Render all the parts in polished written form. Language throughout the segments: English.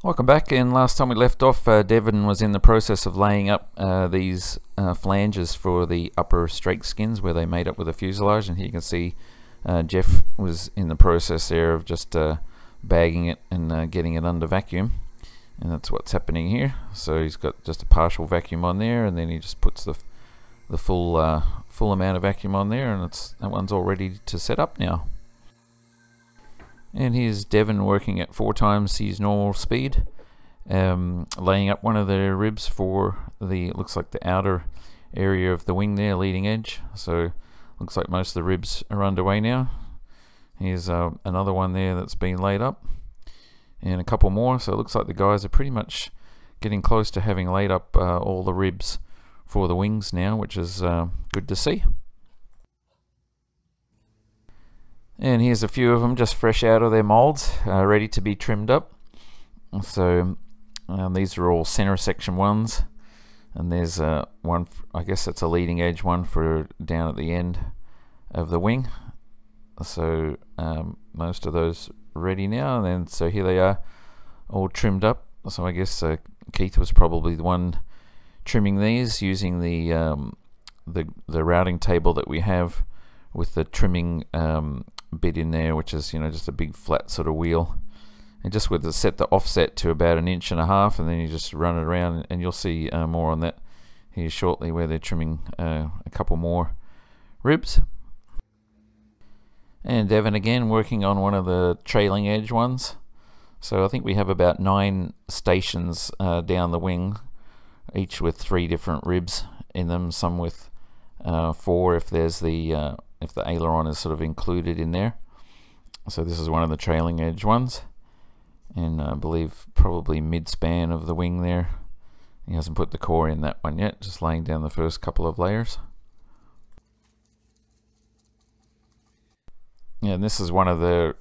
Welcome back, and last time we left off, Devon was in the process of laying up these flanges for the upper strake skins where they made up with the fuselage, and here you can see Jeff was in the process there of just bagging it and getting it under vacuum, and that's what's happening here. So he's got just a partial vacuum on there, and then he just puts the full amount of vacuum on there, and that one's all ready to set up now. And here's Devon working at 4 times his normal speed, laying up one of the ribs for looks like the outer area of the wing there, leading edge. So looks like most of the ribs are underway now. Here's another one there that's been laid up, and a couple more. So it looks like the guys are pretty much getting close to having laid up all the ribs for the wings now, which is good to see. And here's a few of them just fresh out of their molds, ready to be trimmed up. So these are all center section ones, and there's one, I guess that's a leading edge one for down at the end of the wing. So most of those ready now, and then so here they are all trimmed up. So I guess Keith was probably the one trimming these using the routing table that we have with the trimming bit in there, which is, you know, just a big flat sort of wheel, and just with set the offset to about 1.5 inches, and then you just run it around, and you'll see more on that here shortly where they're trimming a couple more ribs. And Devon again working on one of the trailing edge ones. So I think we have about 9 stations down the wing, each with 3 different ribs in them, some with 4 if there's if the aileron is sort of included in there. So this is one of the trailing edge ones, and I believe probably mid-span of the wing there. He hasn't put the core in that one yet, just laying down the first couple of layers. Yeah, and this is one of the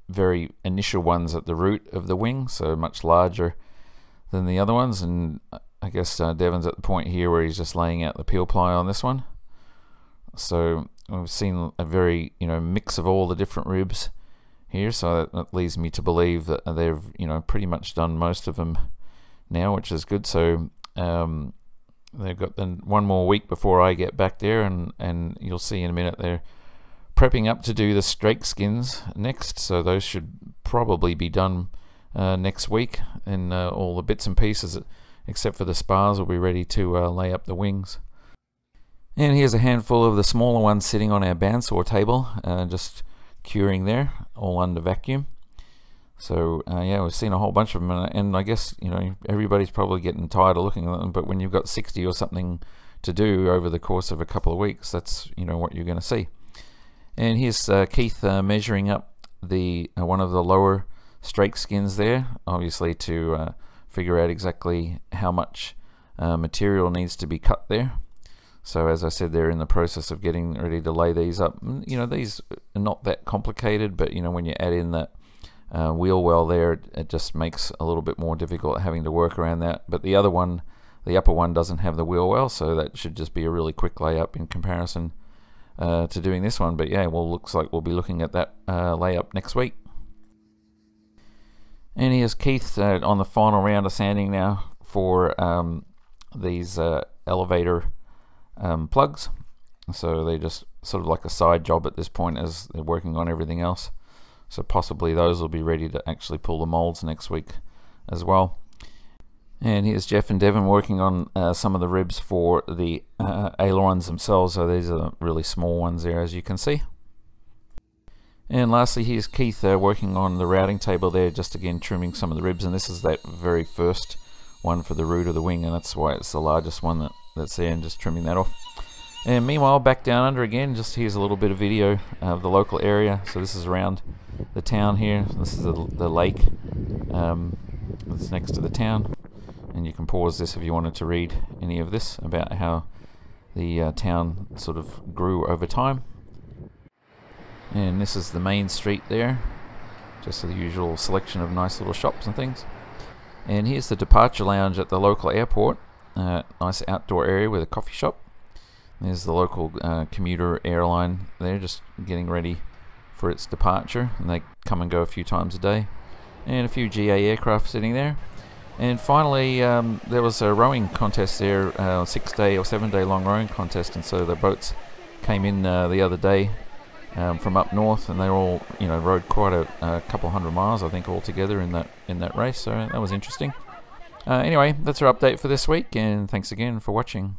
very initial ones at the root of the wing, so much larger than the other ones, and I guess Devon's at the point here where he's just laying out the peel ply on this one. So we've seen a very, mix of all the different ribs here, so that leads me to believe that they've, pretty much done most of them now, which is good. So they've got one more week before I get back there, and you'll see in a minute they're prepping up to do the strake skins next, so those should probably be done next week, and all the bits and pieces except for the spars will be ready to lay up the wings. And here's a handful of the smaller ones sitting on our bandsaw table, just curing there, all under vacuum. So yeah, we've seen a whole bunch of them, and I guess everybody's probably getting tired of looking at them, but when you've got 60 or something to do over the course of a couple of weeks, that's what you're going to see. And here's Keith measuring up the one of the lower strake skins there, obviously to figure out exactly how much material needs to be cut there. So as I said, they're in the process of getting ready to lay these up. These are not that complicated, but when you add in that wheel well there, it just makes a little bit more difficult having to work around that. But the other one, the upper one, doesn't have the wheel well, so that should just be a really quick layup in comparison to doing this one. But yeah, well, looks like we'll be looking at that layup next week. And here's Keith on the final round of sanding now for these elevator plugs. So they're just sort of like a side job at this point as they're working on everything else. So possibly those will be ready to actually pull the molds next week as well. And here's Jeff and Devon working on some of the ribs for the ailerons themselves. So these are really small ones there, as you can see. And lastly, here's Keith working on the routing table there, just again trimming some of the ribs, and this is that very first one for the root of the wing, and that's why it's the largest one that's there, and just trimming that off. And meanwhile, back down under again, just here's a little bit of video of the local area. So this is around the town here. This is the lake that's next to the town, and you can pause this if you wanted to read any of this about how the town sort of grew over time. And this is the main street there, just the usual selection of nice little shops and things. And here's the departure lounge at the local airport, nice outdoor area with a coffee shop. There's the local commuter airline there, just getting ready for its departure, and they come and go a few times a day. and a few GA aircraft sitting there. And finally, there was a rowing contest there, 6-day or 7-day long rowing contest, and so the boats came in the other day from up north, and they all, rowed quite a couple hundred miles, I think, altogether in that race. So that was interesting. Anyway, that's our update for this week, and thanks again for watching.